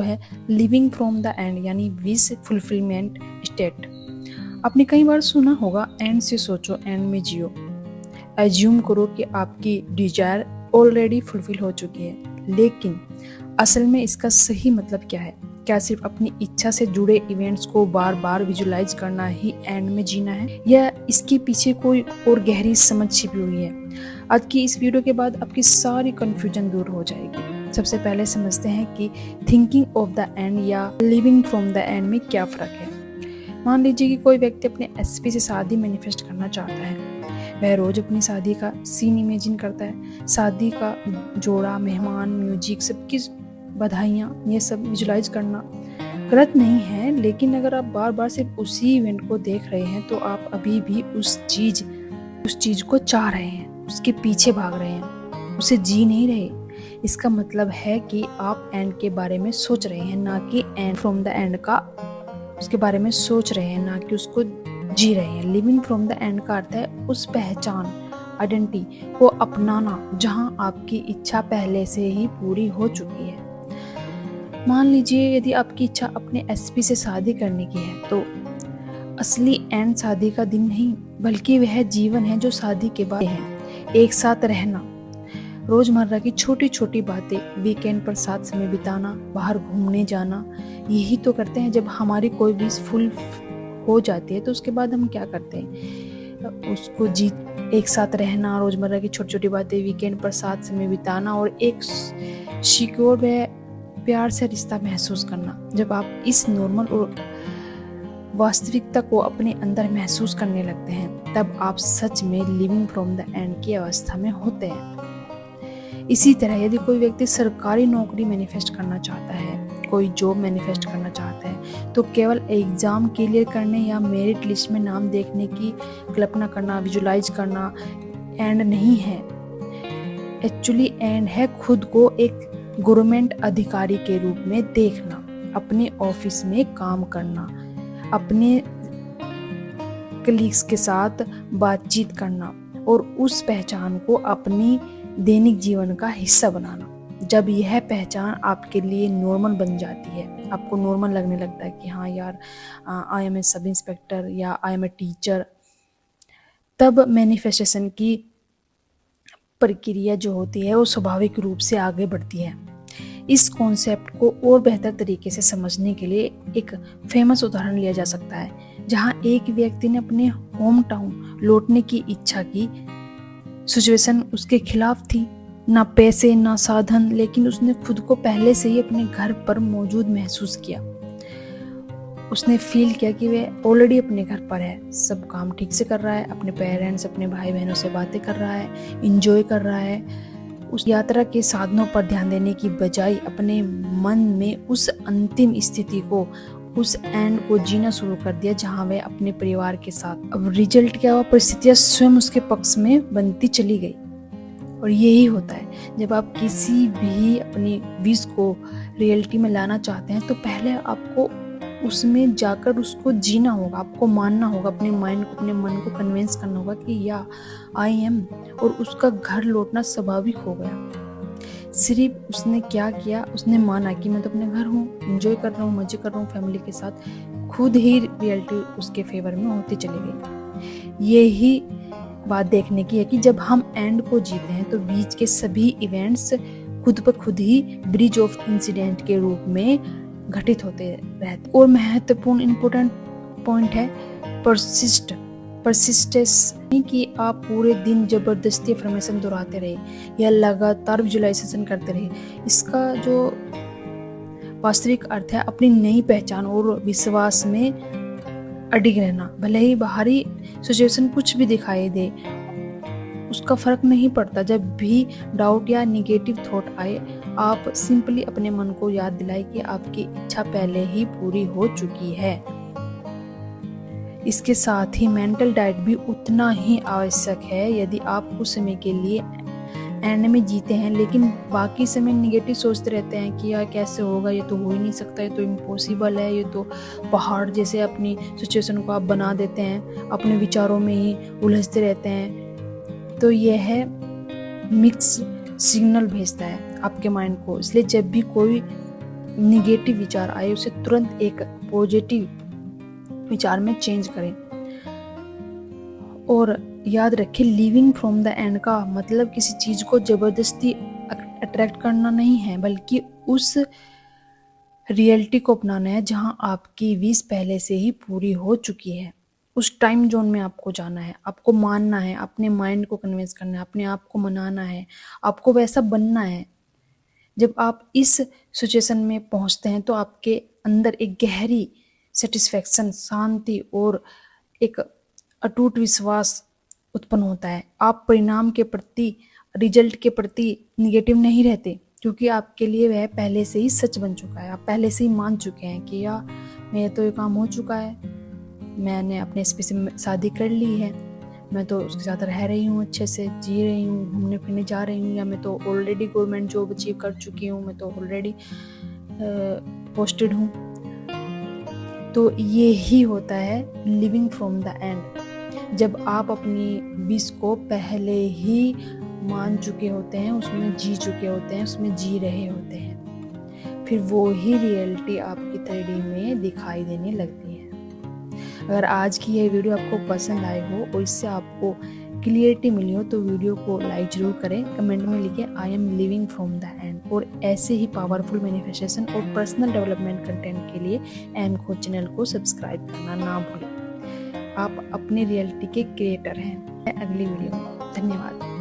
है living from the end यानी wish fulfilment state. आपने कई बार सुना होगा एंड से सोचो एंड में जियो। एज्यूम करो कि आपकी डिजायर ऑलरेडी फुलफिल हो चुकी है, लेकिन असल में इसका सही मतलब क्या है? क्या सिर्फ अपनी इच्छा से जुड़े इवेंट्स को बार बार विजुलाइज करना ही एंड में जीना है, या इसके पीछे कोई और गहरी समझ छिपी हुई है? आज की इस वीडियो के बाद आपकी सारी कंफ्यूजन दूर हो जाएगी। सबसे पहले समझते हैं कि थिंकिंग ऑफ द एंड या लिविंग फ्रॉम द एंड में क्या फर्क है। मान लीजिए कि कोई व्यक्ति अपने एसपी से शादी मैनिफेस्ट करना चाहता है। वह रोज अपनी शादी का सीन इमेजिन करता है, शादी का जोड़ा, मेहमान, म्यूजिक, सबकी बधाइयाँ, ये सब विजुलाइज करना गलत नहीं है, लेकिन अगर आप बार बार सिर्फ उसी इवेंट को देख रहे हैं तो आप अभी भी उस चीज को चाह रहे हैं, उसके पीछे भाग रहे हैं, उसे जी नहीं रहे। इसका मतलब है कि आप एंड के बारे में सोच रहे हैं, ना कि एंड फ्रॉम द एंड का उसके बारे में सोच रहे हैं, ना कि उसको जी रहे हैं। लिविंग फ्रॉम द एंड का अर्थ है उस पहचान, आइडेंटिटी को अपनाना जहां आपकी इच्छा पहले से ही पूरी हो चुकी है। मान लीजिए यदि आपकी इच्छा अपने एसपी से शादी करने की है, तो असली एंड शादी का दिन नहीं, बल्कि वह जीवन है जो शादी के बाद है। एक साथ रहना, रोजमर्रा की छोटी छोटी बातें, वीकेंड पर साथ समय बिताना, बाहर घूमने जाना, यही तो करते हैं। जब हमारी कोई विश फुल हो जाती है तो उसके बाद हम क्या करते हैं? उसको एक साथ रहना, रोजमर्रा की छोटी छोटी बातें, वीकेंड पर साथ समय बिताना और एक सिक्योर व प्यार से रिश्ता महसूस करना। जब आप इस नॉर्मल और वास्तविकता को अपने अंदर महसूस करने लगते हैं, तब आप सच में लिविंग फ्रॉम द एंड की अवस्था में होते हैं। इसी तरह यदि कोई व्यक्ति सरकारी नौकरी मैनिफेस्ट करना चाहता है, कोई जॉब मैनिफेस्ट करना चाहता है, तो केवल एग्जाम क्लियर करने या मेरिट लिस्ट में नाम देखने की कल्पना करना, विजुलाइज करना एंड नहीं है। एक्चुअली एंड है खुद को एक गवर्नमेंट अधिकारी के रूप में देखना, अपने ऑफिस में काम करना, अपने कलीग्स के साथ बातचीत करना और उस पहचान को अपनी दैनिक जीवन का हिस्सा बनाना। जब यह पहचान आपके लिए नॉर्मल बन जाती है, आपको नॉर्मल लगने लगता है कि हाँ यार, I M A sub inspector या आई एम ए टीचर, तब मैनिफेस्टेशन की प्रक्रिया जो होती है वो स्वाभाविक रूप से आगे बढ़ती है। इस कॉन्सेप्ट को और बेहतर तरीके से समझने के लिए एक फेमस उदाहरण लिया जा सकता है, जहां एक व्यक्ति ने अपने होम टाउन लौटने की इच्छा की। सिचुएशन उसके खिलाफ थी, ना पैसे ना साधन, लेकिन उसने खुद को पहले से ही अपने घर पर मौजूद महसूस किया। उसने फील किया कि वह ऑलरेडी अपने घर पर है, सब काम ठीक से कर रहा है, अपने पेरेंट्स, अपने भाई बहनों से बातें कर रहा है, एंजॉय कर रहा है। उस यात्रा के साधनों पर ध्यान देने की बजाय अपने मन में उस अंतिम स्थिति को, उस एंड को जीना शुरू कर दिया जहां वह अपने परिवार के साथ। अब रिजल्ट क्या हुआ? परिस्थितियां स्वयं उसके पक्ष में बनती चली गई। और यही होता है, जब आप किसी भी अपनी विश को रियलिटी में लाना चाहते हैं तो पहले आपको उसमें जाकर उसको जीना होगा, आपको मानना होगा, अपने माइंड को, अपने मन को कन्विंस करना होगा कि या आई एम, और उसका घर लौटना स्वाभाविक हो गया। सिर्फ उसने क्या किया, उसने माना कि मैं तो अपने घर हूँ, एंजॉय कर रहा हूँ, मजे कर रहा हूँ फैमिली के साथ, खुद ही रियलिटी उसके फेवर में होती चली गई। यही बात देखने की है कि जब हम एंड को जीते हैं तो बीच के सभी इवेंट्स खुद पर खुद ही ब्रिज ऑफ इंसिडेंट के रूप में घटित होते रहते। और महत्वपूर्ण इंपॉर्टेंट पॉइंट है परसिस्टेंस, नहीं कि आप पूरे दिन जबरदस्ती अफर्मेशन दोहराते रहे या लगातार विजुअलाइजेशन करते रहे। इसका जो वास्तविक अर्थ है अपनी नई पहचान और विश्वास में अडिग रहना। भले ही बाहरी सिचुएशन कुछ भी दिखाई दे, उसका फर्क नहीं पड़ता। जब भी डाउट या निगेटिव थॉट आए, आप सिंपली अपने मन को याद दिलाएं कि आपकी इच्छा पहले ही पूरी हो चुकी है। इसके साथ ही मेंटल डाइट भी उतना ही आवश्यक है। यदि आप कुछ समय के लिए एंड में जीते हैं लेकिन बाकी समय निगेटिव सोचते रहते हैं कि यार कैसे होगा, ये तो हो ही नहीं सकता, ये तो इम्पॉसिबल है, ये तो पहाड़ जैसे अपनी सिचुएशन को आप बना देते हैं, अपने विचारों में ही उलझते रहते हैं, तो यह है मिक्स सिग्नल भेजता है आपके माइंड को। इसलिए जब भी कोई निगेटिव विचार आए उसे तुरंत एक पॉजिटिव विचार में चेंज करें। और याद रखें, लिविंग फ्रॉम द एंड का मतलब किसी चीज को जबरदस्ती अट्रैक्ट करना नहीं है, बल्कि उस रियलिटी को अपनाना है जहां आपकी विश पहले से ही पूरी हो चुकी है। उस टाइम जोन में आपको जाना है, आपको मानना है, अपने माइंड को कन्विंस करना है, अपने आप को मनाना है, आपको वैसा बनना है। जब आप इस सिचुएशन में पहुंचते हैं तो आपके अंदर एक गहरी सेटिस्फैक्शन, शांति और एक अटूट विश्वास उत्पन्न होता है। आप परिणाम के प्रति, रिजल्ट के प्रति निगेटिव नहीं रहते, क्योंकि आपके लिए वह पहले से ही सच बन चुका है। आप पहले से ही मान चुके हैं कि यार मेरा तो ये काम हो चुका है, मैंने अपने इस पे से शादी कर ली है, मैं तो उसके साथ रह रही हूँ, अच्छे से जी रही हूँ, घूमने फिरने जा रही हूँ, या मैं तो ऑलरेडी गवर्नमेंट जॉब अचीव कर चुकी हूँ, मैं तो ऑलरेडी पोस्टेड हूँ। तो ये ही होता है लिविंग फ्रॉम द एंड, जब आप अपनी विश को पहले ही मान चुके होते हैं, उसमें जी चुके होते हैं, उसमें जी रहे होते हैं, फिर वो ही रियलिटी आपकी 3D में दिखाई देने लगती है। अगर आज की ये वीडियो आपको पसंद आई हो और इससे आपको क्लियरिटी मिली हो तो वीडियो को लाइक जरूर करें, कमेंट में लिखें I am living from the end. और ऐसे ही पावरफुल मैनिफेस्टेशन और पर्सनल डेवलपमेंट कंटेंट के लिए एम खोज चैनल को सब्सक्राइब करना ना भूलें। आप अपने रियलिटी के क्रिएटर हैं। अगली वीडियो में धन्यवाद।